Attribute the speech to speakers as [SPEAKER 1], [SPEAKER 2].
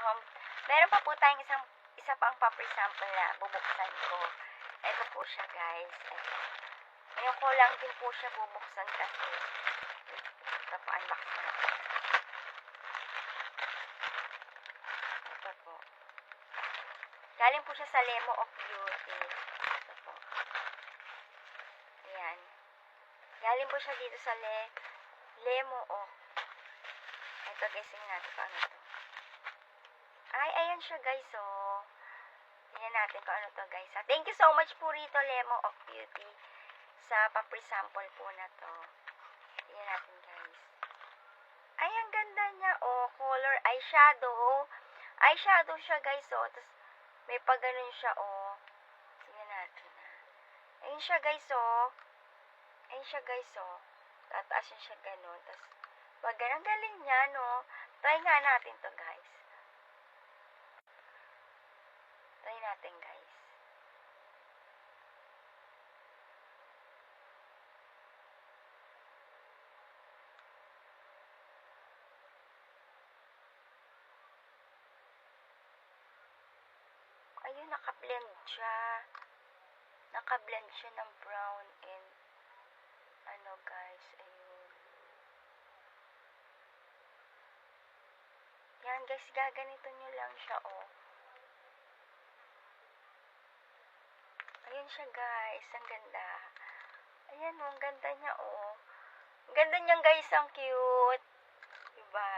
[SPEAKER 1] Meron pa po tayong isa pang paper sample na bubuksan ko. Ito po siya, guys. Ito. Ngayon ko lang din po siya bubuksan kasi pa-unbox natin. Ito po. Galing po siya sa Lemo of Beauty. Ito po. Ayan. Galing po siya dito sa Lemo of. Ito, guessing natin paano ito. Ay, ayan siya, guys, oh. Tingnan natin kung ano to, guys. Thank you so much po rito, Lemo of Beauty, sa paper sample po na to. Tingnan natin, guys. Ay, ang ganda niya, oh. Color eyeshadow. Eyeshadow siya, guys, oh. Tapos, may pag-ganon siya, oh. Tingnan natin, ayun siya, guys, oh. Ayun siya, guys, oh. Tataas siya ganon. Tapos, ang galing niya, no. Try nga natin to, guys. Try natin, guys. Ayun, naka-blend siya. Naka-blend siya ng brown and ano, guys, ayun. Yan, guys, gaganito nyo lang siya, oh. Ayun siya, guys. Ang ganda. Ayan, oh, ang ganda niya, oh. Ang ganda niya, guys. Ang cute. Diba?